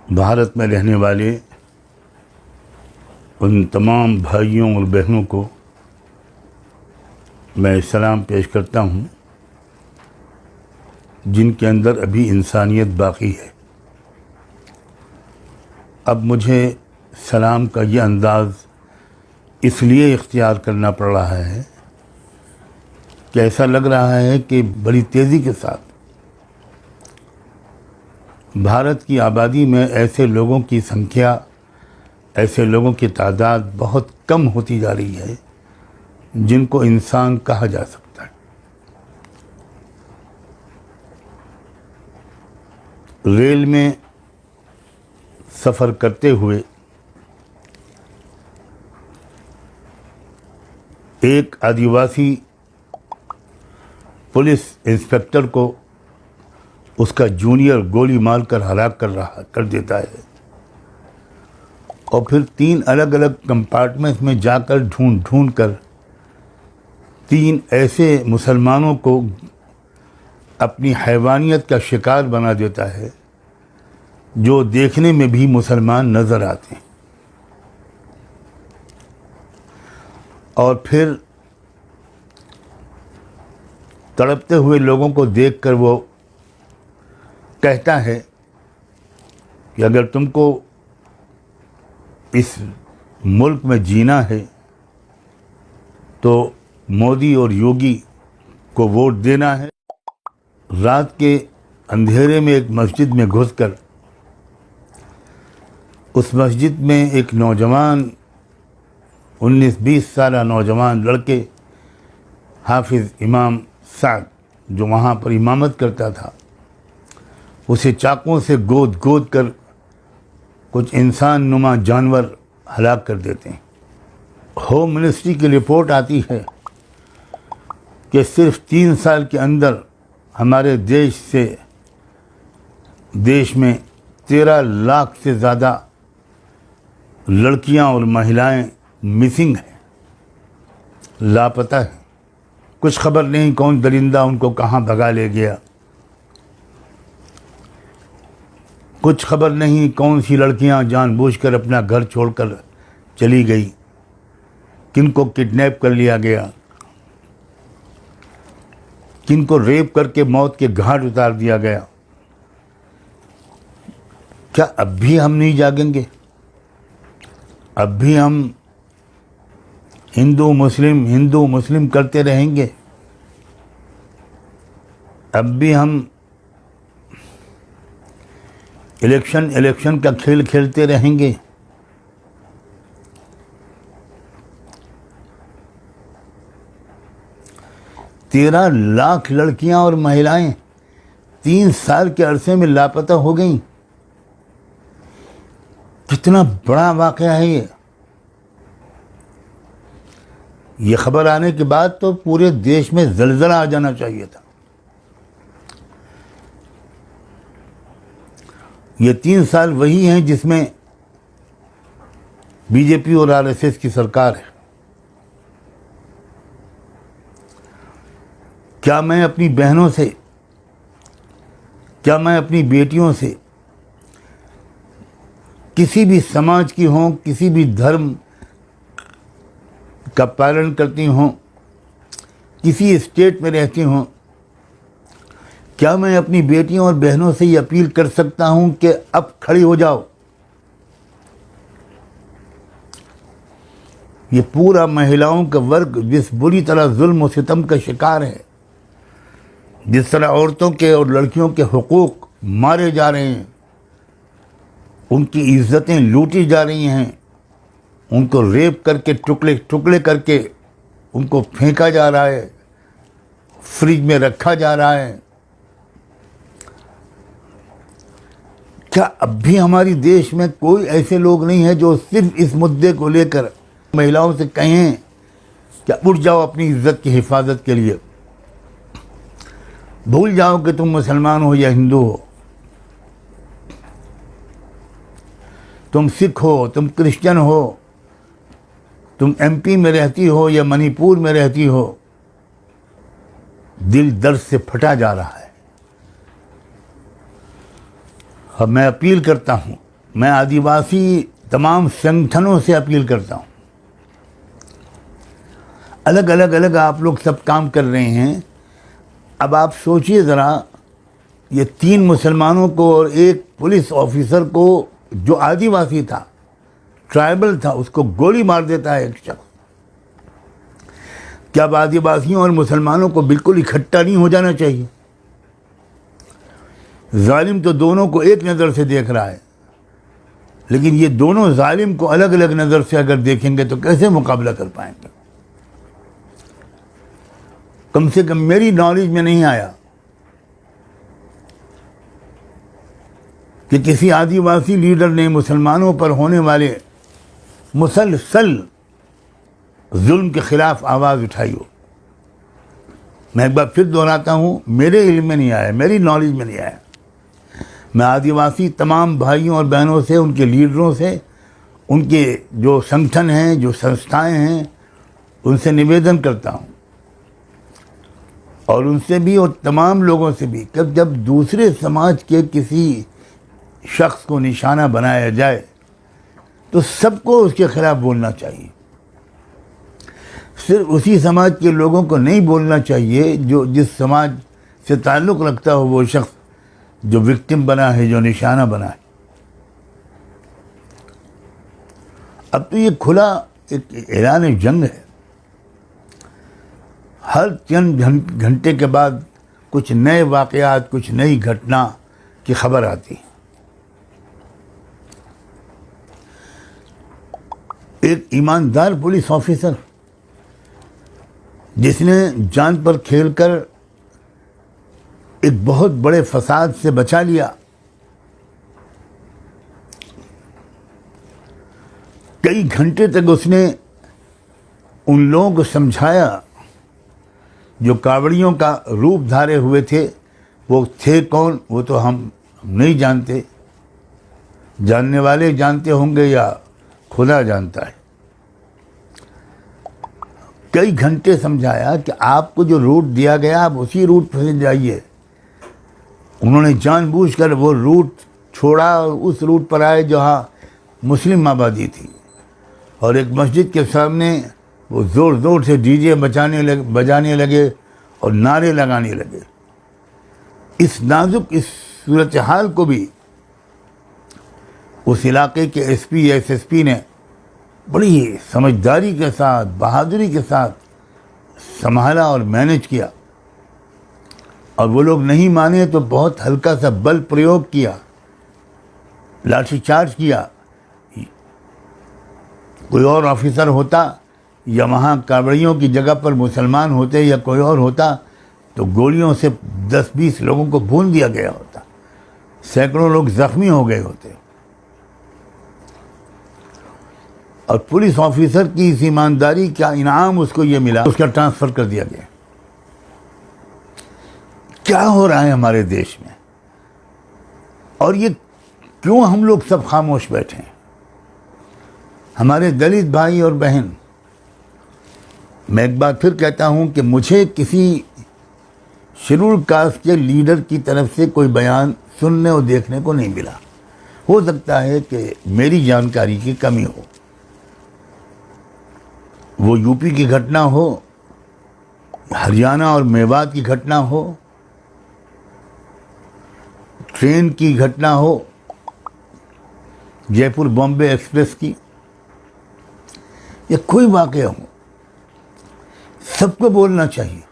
भारत में रहने वाले उन तमाम भाइयों और बहनों को मैं सलाम पेश करता हूँ जिनके अंदर अभी इंसानियत बाकी है। अब मुझे सलाम का ये अंदाज़ इसलिए इख्तियार करना पड़ रहा है कि ऐसा लग रहा है कि बड़ी तेज़ी के साथ भारत की आबादी में ऐसे लोगों की संख्या, ऐसे लोगों की तादाद बहुत कम होती जा रही है जिनको इंसान कहा जा सकता है। रेल में सफ़र करते हुए एक आदिवासी पुलिस इंस्पेक्टर को उसका जूनियर गोली मारकर हलाक कर देता है और फिर 3 अलग अलग कंपार्टमेंट्स में जाकर ढूंढ कर 3 ऐसे मुसलमानों को अपनी हैवानियत का शिकार बना देता है जो देखने में भी मुसलमान नज़र आते हैं। और फिर तड़पते हुए लोगों को देखकर वो कहता है कि अगर तुमको इस मुल्क में जीना है तो मोदी और योगी को वोट देना है। रात के अंधेरे में एक मस्जिद में घुसकर उस मस्जिद में एक नौजवान 19-20 साल नौजवान लड़के हाफिज़ इमाम साद जो वहाँ पर इमामत करता था उसे चाकुओं से गोद कर कुछ इंसान नुमा जानवर हलाक कर देते हैं। होम मिनिस्ट्री की रिपोर्ट आती है कि सिर्फ 3 साल के अंदर हमारे देश में 13 लाख से ज़्यादा लड़कियां और महिलाएं मिसिंग हैं, लापता हैं। कुछ खबर नहीं कौन दरिंदा उनको कहाँ भगा ले गया, कुछ खबर नहीं कौन सी लड़कियां जानबूझकर अपना घर छोड़कर चली गई, किनको किडनैप कर लिया गया, किनको रेप करके मौत के घाट उतार दिया गया। क्या अब भी हम नहीं जागेंगे? अब भी हम हिंदू मुस्लिम करते रहेंगे? अब भी हम इलेक्शन का खेल खेलते रहेंगे? तेरह लाख लड़कियां और महिलाएं 3 साल के अरसे में लापता हो गईं। कितना बड़ा वाकया है ये खबर आने के बाद तो पूरे देश में ज़लज़ला आ जाना चाहिए था। ये 3 साल वही हैं जिसमें बीजेपी और आरएसएस की सरकार है। क्या मैं अपनी बहनों से, क्या मैं अपनी बेटियों से, किसी भी समाज की हों, किसी भी धर्म का पालन करती हों, किसी स्टेट में रहती हों, क्या मैं अपनी बेटियों और बहनों से ये अपील कर सकता हूं कि अब खड़ी हो जाओ? ये पूरा महिलाओं का वर्ग जिस बुरी तरह जुल्म और सितम का शिकार है, जिस तरह औरतों के और लड़कियों के हुकूक मारे जा रहे हैं, उनकी इज्जतें लूटी जा रही हैं, उनको रेप करके टुकड़े करके उनको फेंका जा रहा है, फ्रिज में रखा जा रहा है। क्या अब भी हमारे देश में कोई ऐसे लोग नहीं हैं जो सिर्फ इस मुद्दे को लेकर महिलाओं से कहें कि उठ जाओ अपनी इज्जत की हिफाजत के लिए, भूल जाओ कि तुम मुसलमान हो या हिंदू हो, तुम सिख हो, तुम क्रिश्चियन हो, तुम एमपी में रहती हो या मणिपुर में रहती हो, दिल दर्द से फटा जा रहा है। अब मैं अपील करता हूं मैं आदिवासी तमाम संगठनों से अपील करता हूँ, अलग आप लोग सब काम कर रहे हैं। अब आप सोचिए ज़रा, ये 3 मुसलमानों को और एक पुलिस ऑफिसर को जो आदिवासी था, ट्राइबल था, उसको गोली मार देता है एक शख्स। क्या अब आदिवासियों और मुसलमानों को बिल्कुल इकट्ठा नहीं हो जाना चाहिए? जालिम तो दोनों को एक नज़र से देख रहा है, लेकिन ये दोनों जालिम को अलग अलग नज़र से अगर देखेंगे तो कैसे मुकाबला कर पाएंगे? कम से कम मेरी नॉलेज में नहीं आया कि किसी आदिवासी लीडर ने मुसलमानों पर होने वाले मुसलसल जुल्म के खिलाफ आवाज़ उठाई हो। मैं एक बार फिर दोहराता हूँ, मेरे इल्म में नहीं आया, मेरी नॉलेज में नहीं आया। मैं आदिवासी तमाम भाइयों और बहनों से, उनके लीडरों से, उनके जो संगठन हैं, जो संस्थाएं हैं, उनसे निवेदन करता हूँ, और उनसे भी और तमाम लोगों से भी, कि जब दूसरे समाज के किसी शख्स को निशाना बनाया जाए तो सबको उसके खिलाफ बोलना चाहिए। सिर्फ उसी समाज के लोगों को नहीं बोलना चाहिए जो जिस समाज से ताल्लुक़ रखता हो वो शख्स जो विक्टिम बना है, जो निशाना बना है। अब तो ये खुला एक ऐलान जंग है। हर चंद घंटे के बाद कुछ नए वाक़यात, कुछ नई घटना की खबर आती है। एक ईमानदार पुलिस ऑफिसर जिसने जान पर खेलकर एक बहुत बड़े फसाद से बचा लिया, कई घंटे तक उसने उन लोगों को समझाया जो कावड़ियों का रूप धारे हुए थे। वो थे कौन, वो तो हम नहीं जानते, जानने वाले जानते होंगे या खुदा जानता है। कई घंटे समझाया कि आपको जो रूट दिया गया आप उसी रूट पर जाइए। उन्होंने जानबूझकर वो रूट छोड़ा और उस रूट पर आए जहाँ मुस्लिम आबादी थी, और एक मस्जिद के सामने वो ज़ोर ज़ोर से डीजे बजाने लगे और नारे लगाने लगे। इस नाजुक इस सूरत हाल को भी उस इलाके के एसपी एसएसपी ने बड़ी समझदारी के साथ, बहादुरी के साथ संभाला और मैनेज किया। और वो लोग नहीं माने तो बहुत हल्का सा बल प्रयोग किया, लाठीचार्ज किया। कोई और ऑफिसर होता या वहाँ कावड़ियों की जगह पर मुसलमान होते या कोई और होता तो गोलियों से 10-20 लोगों को भून दिया गया होता, सैकड़ों लोग जख्मी हो गए होते। और पुलिस ऑफिसर की इस ईमानदारी का इनाम उसको ये मिला, उसका ट्रांसफ़र कर दिया गया। क्या हो रहा है हमारे देश में, और ये क्यों हम लोग सब खामोश बैठे हैं? हमारे दलित भाई और बहन, मैं एक बार फिर कहता हूँ कि मुझे किसी शेड्यूल कास्ट के लीडर की तरफ से कोई बयान सुनने और देखने को नहीं मिला। हो सकता है कि मेरी जानकारी की कमी हो। वो यूपी की घटना हो, हरियाणा और मेवात की घटना हो, ट्रेन की घटना हो, जयपुर बॉम्बे एक्सप्रेस की, या कोई वाक़या हो, सबको बोलना चाहिए।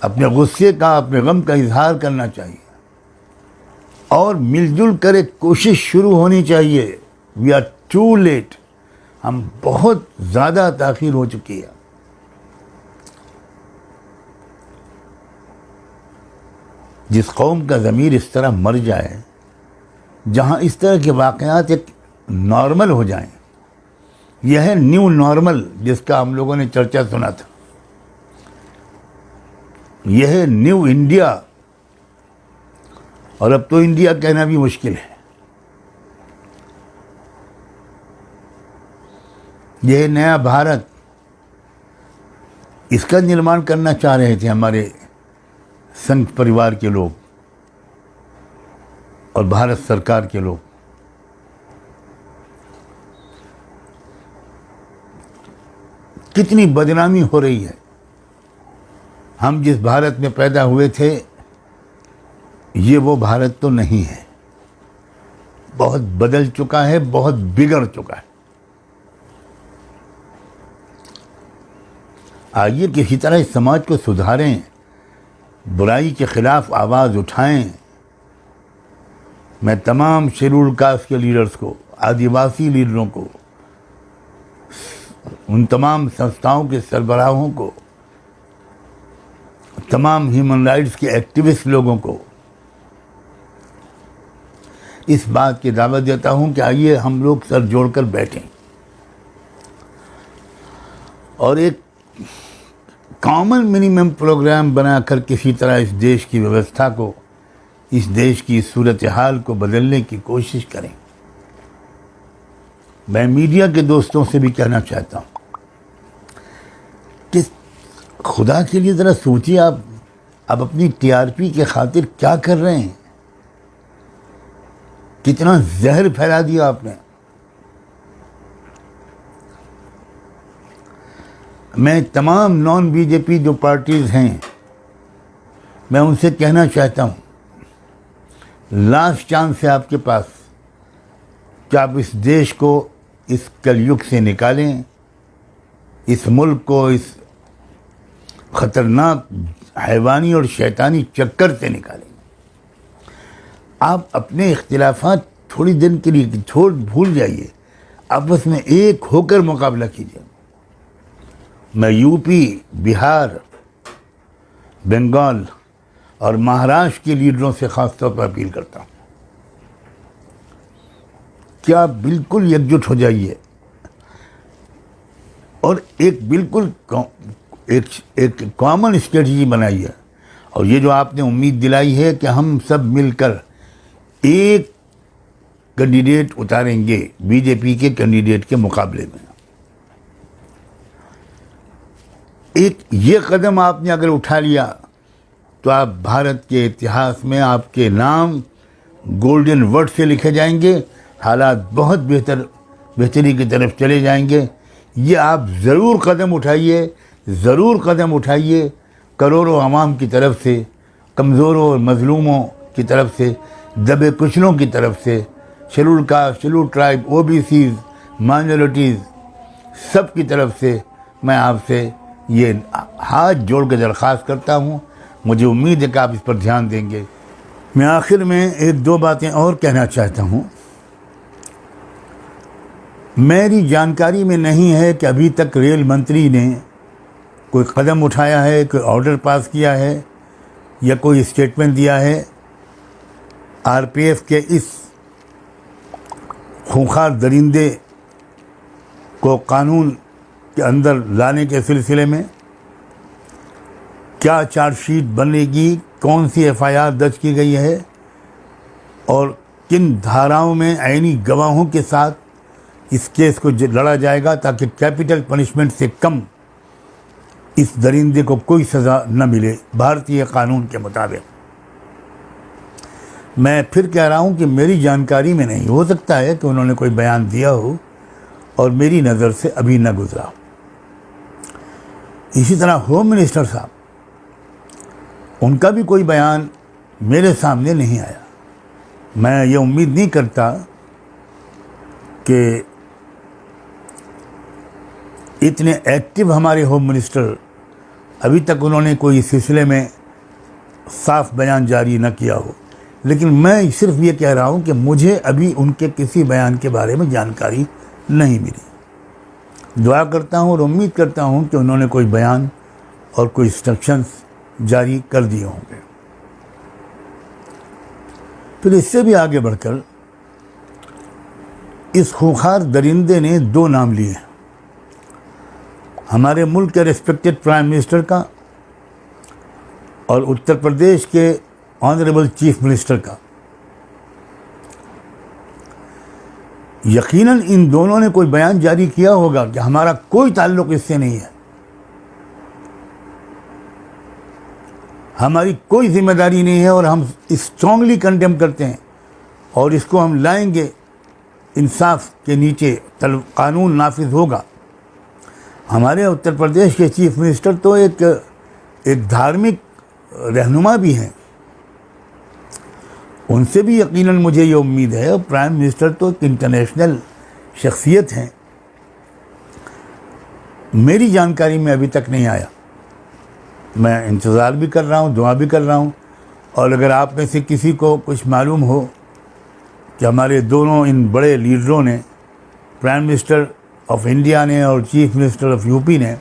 अपने गुस्से का, अपने गम का इजहार करना चाहिए, और मिलजुल कर एक कोशिश शुरू होनी चाहिए। वी आर टू लेट, हम बहुत ज़्यादा ताख़ीर हो चुकी है। जिस कौम का ज़मीर इस तरह मर जाए, जहाँ इस तरह के वाक़यात एक नॉर्मल हो जाएं, यह है न्यू नॉर्मल जिसका हम लोगों ने चर्चा सुना था। यह है न्यू इंडिया, और अब तो इंडिया कहना भी मुश्किल है। यह नया भारत, इसका निर्माण करना चाह रहे थे हमारे संघ परिवार के लोग। और भारत सरकार के लोग कितनी बदनामी हो रही है। हम जिस भारत में पैदा हुए थे ये वो भारत तो नहीं है, बहुत बदल चुका है, बहुत बिगड़ चुका है। आइए किसी तरह इस समाज को सुधारें, बुराई के खिलाफ आवाज़ उठाएं। मैं तमाम शेड्यूल्ड कास्ट के लीडर्स को, आदिवासी लीडरों को, उन तमाम संस्थाओं के सरबराहों को, तमाम ह्यूमन राइट्स के एक्टिविस्ट लोगों को इस बात की दावत देता हूं कि आइए हम लोग सर जोड़कर बैठें और एक कॉमन मिनिमम प्रोग्राम बनाकर किसी तरह इस देश की व्यवस्था को, इस देश की सूरत हाल को बदलने की कोशिश करें। मैं मीडिया के दोस्तों से भी कहना चाहता हूं कि खुदा के लिए ज़रा सोचिए, आप अपनी टीआरपी के खातिर क्या कर रहे हैं? कितना जहर फैला दिया आपने। मैं तमाम नॉन बीजेपी जो पार्टीज़ हैं, मैं उनसे कहना चाहता हूं, लास्ट चांस है आपके पास कि आप इस देश को इस कलयुग से निकालें, इस मुल्क को इस खतरनाक हैवानी और शैतानी चक्कर से निकालें। आप अपने इख्तिलाफात थोड़ी दिन के लिए भूल जाइए, आपस में एक होकर मुकाबला कीजिए। मैं यूपी, बिहार, बंगाल और महाराष्ट्र के लीडरों से ख़ास तौर पर अपील करता हूँ कि आप बिल्कुल एकजुट हो जाइए और एक बिल्कुल एक कॉमन स्ट्रेटजी बनाइए। और ये जो आपने उम्मीद दिलाई है कि हम सब मिलकर एक कैंडिडेट उतारेंगे बीजेपी के कैंडिडेट के मुकाबले में, एक ये कदम आपने अगर उठा लिया तो आप भारत के इतिहास में आपके नाम गोल्डन वर्ड से लिखे जाएंगे, हालात बहुत बेहतरी की तरफ चले जाएंगे। ये आप ज़रूर कदम उठाइए, ज़रूर कदम उठाइए, करोड़ों आवाम की तरफ से, कमज़ोरों और मज़लूमों की तरफ से, दबे कुचलों की तरफ से, scheduled caste, scheduled tribe, OBCs, minorities, सब की तरफ से मैं आपसे ये हाथ जोड़ के दरख्वास्त करता हूँ। मुझे उम्मीद है कि आप इस पर ध्यान देंगे। मैं आखिर में एक दो बातें और कहना चाहता हूँ। मेरी जानकारी में नहीं है कि अभी तक रेल मंत्री ने कोई कदम उठाया है, कोई ऑर्डर पास किया है या कोई स्टेटमेंट दिया है आरपीएफ के इस खूंखार दरिंदे को कानून के अंदर लाने के सिलसिले में। क्या चार्जशीट बनेगी, कौन सी एफआईआर दर्ज की गई है और किन धाराओं में ऐनी गवाहों के साथ इस केस को लड़ा जाएगा ताकि कैपिटल पनिशमेंट से कम इस दरिंदे को कोई सज़ा न मिले भारतीय कानून के मुताबिक। मैं फिर कह रहा हूं कि मेरी जानकारी में नहीं, हो सकता है कि उन्होंने कोई बयान दिया हो और मेरी नज़र से अभी न गुजरा। इसी तरह होम मिनिस्टर साहब, उनका भी कोई बयान मेरे सामने नहीं आया। मैं ये उम्मीद नहीं करता कि इतने एक्टिव हमारे होम मिनिस्टर, अभी तक उन्होंने कोई इस सिलसिले में साफ बयान जारी न किया हो। लेकिन मैं सिर्फ ये कह रहा हूँ कि मुझे अभी उनके किसी बयान के बारे में जानकारी नहीं मिली। दुआ करता हूँ और उम्मीद करता हूँ कि उन्होंने कोई बयान और कोई इंस्ट्रक्शंस जारी कर दिए होंगे। फिर इससे भी आगे बढ़कर इस खूंखार दरिंदे ने दो नाम लिए, हमारे मुल्क के रिस्पेक्टेड प्राइम मिनिस्टर का और उत्तर प्रदेश के ऑनरेबल चीफ मिनिस्टर का। यकीनन इन दोनों ने कोई बयान जारी किया होगा कि हमारा कोई ताल्लुक इससे नहीं है, हमारी कोई जिम्मेदारी नहीं है और हम स्ट्रांगली कंडेम करते हैं और इसको हम लाएंगे, इंसाफ के नीचे कानून नाफिज होगा। हमारे उत्तर प्रदेश के चीफ मिनिस्टर तो एक धार्मिक रहनुमा भी हैं, उनसे भी यकीनन मुझे ये उम्मीद है। प्राइम मिनिस्टर तो एक इंटरनेशनल शख्सियत हैं। मेरी जानकारी में अभी तक नहीं आया। मैं इंतज़ार भी कर रहा हूँ, दुआ भी कर रहा हूँ। और अगर आप में से किसी को कुछ मालूम हो कि हमारे दोनों इन बड़े लीडरों ने, प्राइम मिनिस्टर ऑफ इंडिया ने और चीफ मिनिस्टर ऑफ यूपी ने,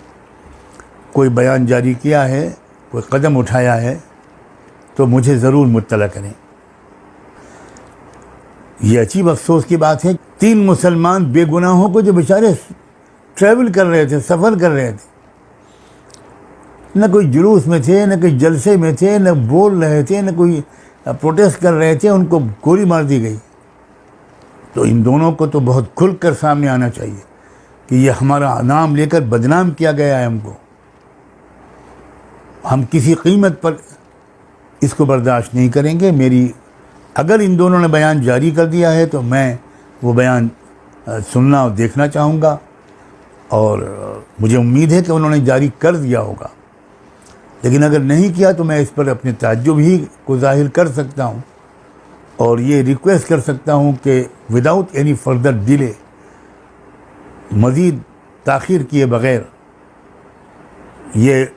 कोई बयान जारी किया है, कोई कदम उठाया है, तो मुझे ज़रूर मुत्तला करें। ये अजीब अफसोस की बात है, 3 मुसलमान बेगुनाहों को जो बेचारे ट्रैवल कर रहे थे, सफ़र कर रहे थे, न कोई जुलूस में थे, न कोई जलसे में थे, न बोल रहे थे, न कोई प्रोटेस्ट कर रहे थे, उनको गोली मार दी गई। तो इन दोनों को तो बहुत खुलकर सामने आना चाहिए कि ये हमारा नाम लेकर बदनाम किया गया है हमको। हम किसी कीमत पर इसको बर्दाश्त नहीं करेंगे। अगर इन दोनों ने बयान जारी कर दिया है तो मैं वो बयान सुनना और देखना चाहूँगा, और मुझे उम्मीद है कि उन्होंने जारी कर दिया होगा। लेकिन अगर नहीं किया तो मैं इस पर अपने ताज्जुब ही को ज़ाहिर कर सकता हूँ और ये रिक्वेस्ट कर सकता हूँ कि विदाउट एनी फर्दर डिले, मज़ीद ताख़ीर किए बग़ैर, ये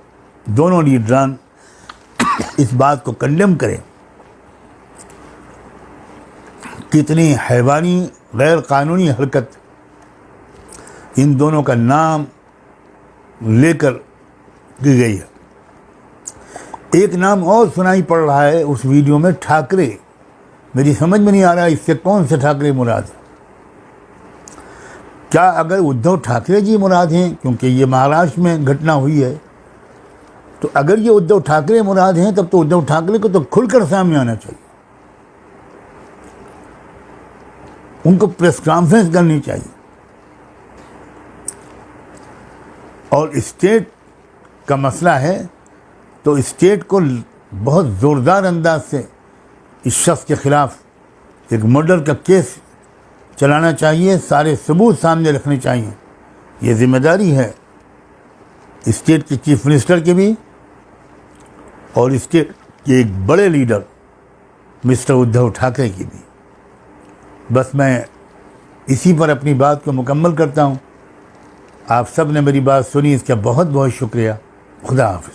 दोनों लीडरान इस बात को कंडेम करें। कितनी हैवानी गैर कानूनी हरकत इन दोनों का नाम लेकर की गई है। एक नाम और सुनाई पड़ रहा है उस वीडियो में, ठाकरे। मेरी समझ में नहीं आ रहा इससे कौन से ठाकरे मुराद है। क्या अगर उद्धव ठाकरे जी मुराद हैं, क्योंकि ये महाराष्ट्र में घटना हुई है, तो अगर ये उद्धव ठाकरे मुराद हैं तब तो उद्धव ठाकरे को तो खुलकर सामने आना चाहिए, उनको प्रेस कॉन्फ्रेंस करनी चाहिए और स्टेट का मसला है तो स्टेट को बहुत ज़ोरदार अंदाज से इस शख्स के ख़िलाफ़ एक मर्डर का केस चलाना चाहिए, सारे सबूत सामने रखने चाहिए। ये ज़िम्मेदारी है स्टेट के चीफ मिनिस्टर की भी और स्टेट के एक बड़े लीडर मिस्टर उद्धव ठाकरे की भी। बस मैं इसी पर अपनी बात को मुकम्मल करता हूँ। आप सब ने मेरी बात सुनी, इसका बहुत बहुत शुक्रिया। खुदा हाफ़िज़।